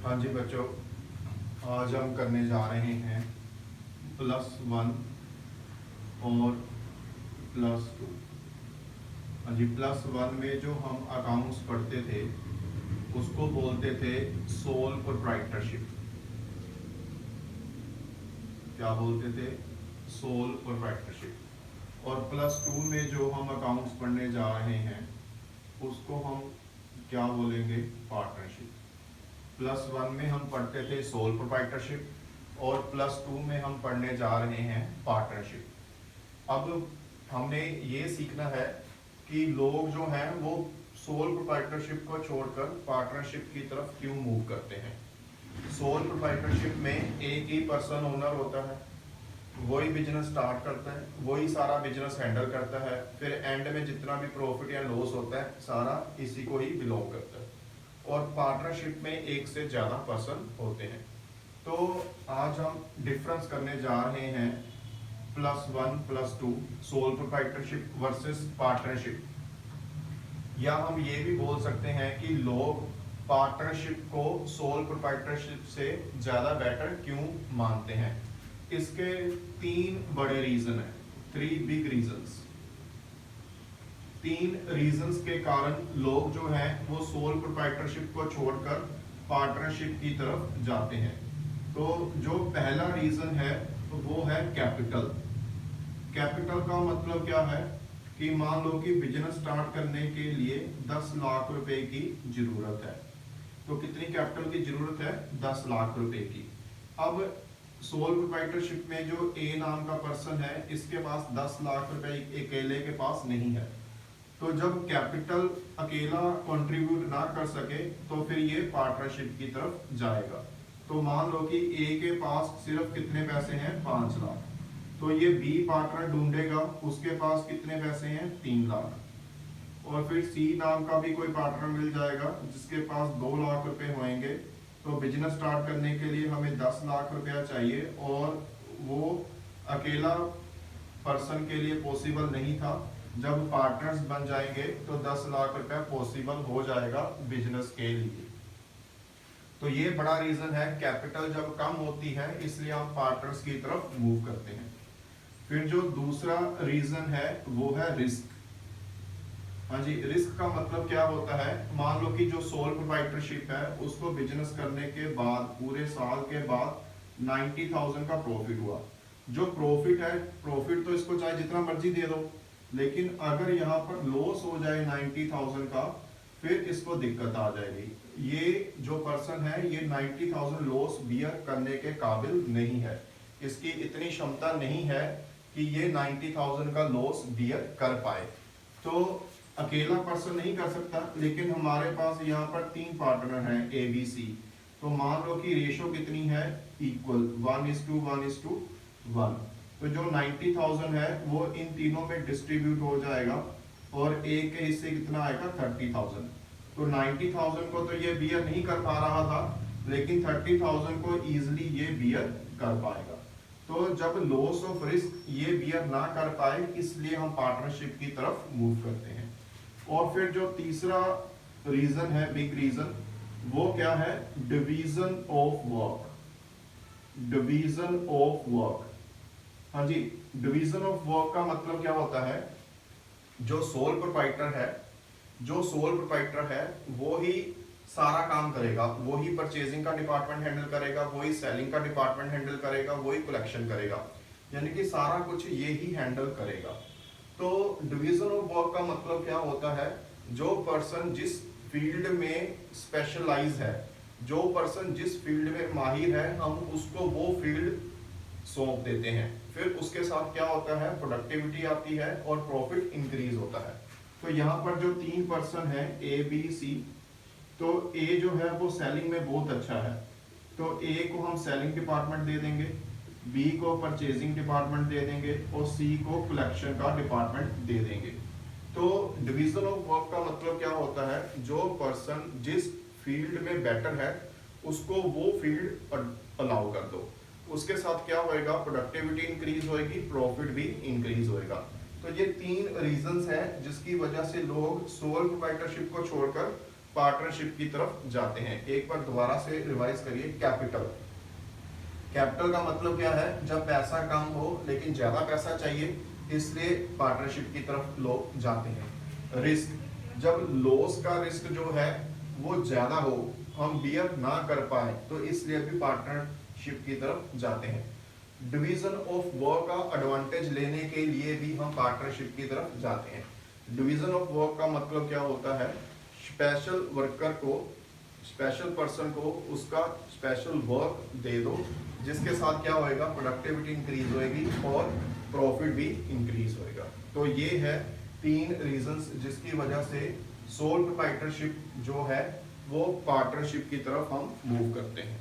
हाँ जी बच्चों, आज हम करने जा रहे हैं +1 और +2। हाँ जी, +1 में जो हम अकाउंट्स पढ़ते थे उसको बोलते थे सोल प्रोप्राइटरशिप। क्या बोलते थे? Sole proprietorship. और +2 में जो हम अकाउंट्स पढ़ने जा रहे हैं उसको हम क्या बोलेंगे? पार्टनरशिप। +1 में हम पढ़ते थे सोल प्रोप्राइटरशिप और +2 में हम पढ़ने जा रहे हैं पार्टनरशिप। अब हमने ये सीखना है कि लोग जो हैं वो सोल प्रोप्राइटरशिप को छोड़कर पार्टनरशिप की तरफ क्यों मूव करते हैं। सोल प्रोप्राइटरशिप में एक ही पर्सन ओनर होता है, वही बिजनेस स्टार्ट करता है, वही सारा बिजनेस हैंडल करता है, फिर एंड में जितना भी प्रॉफिट या लॉस होता है सारा इसी को ही बिलोंग करता है। और पार्टनरशिप में एक से ज़्यादा पर्सन होते हैं। तो आज हम डिफरेंस करने जा रहे हैं +1 +2 सोल प्रोप्राइटरशिप वर्सेस पार्टनरशिप। या हम ये भी बोल सकते हैं कि लोग पार्टनरशिप को सोल प्रोप्राइटरशिप से ज़्यादा बेटर क्यों मानते हैं। इसके 3 बड़े रीज़न हैं, 3 बिग रीजंस। 3 रीजंस के कारण लोग जो हैं वो सोल प्रोप्राइटरशिप को छोड़कर पार्टनरशिप की तरफ जाते हैं। तो जो पहला रीजन है वो है कैपिटल। कैपिटल का मतलब क्या है कि मान लो कि बिजनेस स्टार्ट करने के लिए 10 लाख रुपए की जरूरत है। तो कितनी कैपिटल की जरूरत है? 10 लाख रुपए की। अब सोल प्रोप्राइटरशिप में जो ए नाम का पर्सन है इसके पास 10 लाख रुपए अकेले के पास नहीं है। तो जब कैपिटल अकेला कंट्रीब्यूट ना कर सके तो फिर ये पार्टनरशिप की तरफ जाएगा। तो मान लो कि ए के पास सिर्फ कितने पैसे हैं? 5 लाख। तो ये बी पार्टनर ढूंढेगा, उसके पास कितने पैसे हैं? 3 लाख। और फिर सी नाम का भी कोई पार्टनर मिल जाएगा जिसके पास 2 लाख रुपए होंगे। तो बिजनेस स्टार्ट करने के लिए हमें 10 लाख रुपया चाहिए और वो अकेला पर्सन के लिए पॉसिबल नहीं था। जब पार्टनर्स बन जाएंगे तो 10 लाख रुपया पॉसिबल हो जाएगा बिजनेस के लिए। तो ये बड़ा रीजन है, कैपिटल जब कम होती है इसलिए हम पार्टनर्स की तरफ मूव करते हैं। फिर जो दूसरा रीजन है वो है रिस्क। हाँ जी, रिस्क का मतलब क्या होता है? मान लो कि जो सोल प्रोप्राइटरशिप है उसको बिजनेस करने के बाद पूरे साल के बाद 90,000 का प्रॉफिट हुआ। जो प्रॉफिट है, प्रॉफिट तो इसको चाहे जितना मर्जी दे दो, लेकिन अगर यहाँ पर लॉस हो जाए 90,000 का फिर इसको दिक्कत आ जाएगी। ये जो पर्सन है ये 90,000 लॉस बियर करने के काबिल नहीं है, इसकी इतनी क्षमता नहीं है कि ये 90,000 का लॉस बियर कर पाए। तो अकेला पर्सन नहीं कर सकता, लेकिन हमारे पास यहाँ पर 3 पार्टनर हैं ए बी सी। तो मान लो कि रेशो कितनी है? इक्वल 1:1:1। तो जो 90,000 है वो इन तीनों में डिस्ट्रीब्यूट हो जाएगा और ए के हिस्से कितना आएगा? 30,000। तो 90,000 को तो ये बियर नहीं कर पा रहा था, लेकिन 30,000 को इजिली ये बियर कर पाएगा। तो जब लॉस ऑफ रिस्क ये बियर ना कर पाए इसलिए हम पार्टनरशिप की तरफ मूव करते हैं। और फिर जो तीसरा रीजन है, बिग रीजन, वो क्या है? Division of work. Division of work. हाँ जी, डिवीजन ऑफ वर्क का मतलब क्या होता है? जो सोल प्रोप्राइटर है वो ही सारा काम करेगा, वो ही परचेजिंग का डिपार्टमेंट हैंडल करेगा, वही सेलिंग का डिपार्टमेंट हैंडल करेगा, वही कलेक्शन करेगा, यानी कि सारा कुछ ये ही हैंडल करेगा। तो डिवीजन ऑफ वर्क का मतलब क्या होता है? जो पर्सन जिस फील्ड में स्पेशलाइज है, जो पर्सन जिस फील्ड में माहिर है, हम उसको वो फील्ड सौंप देते हैं। फिर उसके साथ क्या होता है? प्रोडक्टिविटी आती है और प्रॉफिट इंक्रीज होता है। तो यहाँ पर जो 3 पर्सन है ए बी सी, तो ए जो है वो सेलिंग में बहुत अच्छा है, तो ए को हम सेलिंग डिपार्टमेंट दे देंगे, बी को परचेजिंग डिपार्टमेंट दे देंगे और सी को कलेक्शन का डिपार्टमेंट दे देंगे। तो डिवीजन ऑफ वर्क का मतलब क्या होता है? जो पर्सन जिस फील्ड में बेटर है उसको वो फील्ड अलाउ कर दो, उसके साथ क्या होएगा? प्रोडक्टिविटी इंक्रीज होएगी, प्रॉफिट भी इंक्रीज होएगा। तो ये 3 रीजंस हैं जिसकी वजह से लोग सोल प्रोप्राइटरशिप को छोड़कर पार्टनरशिप की तरफ जाते हैं। एक बार दोबारा से रिवाइज करिए। कैपिटल, कैपिटल का मतलब क्या है? जब पैसा कम हो लेकिन ज्यादा पैसा चाहिए, इसलिए पार्टनरशिप की तरफ लोग जाते हैं। रिस्क, जब लॉस का रिस्क जो है वो ज्यादा हो, हम बियर ना कर पाए, तो इसलिए भी पार्टनरशिप की तरफ जाते हैं। डिवीजन ऑफ वर्क का एडवांटेज लेने के लिए भी हम पार्टनरशिप की तरफ जाते हैं। डिवीजन ऑफ वर्क का मतलब क्या होता है? स्पेशल वर्कर को, स्पेशल पर्सन को उसका स्पेशल वर्क दे दो, जिसके साथ क्या होएगा? प्रोडक्टिविटी इंक्रीज होएगी और प्रॉफिट भी इंक्रीज होएगा। तो ये है 3 रीजंस जिसकी वजह से सोल प्रोप्राइटरशिप जो है वो पार्टनरशिप की तरफ हम मूव करते हैं।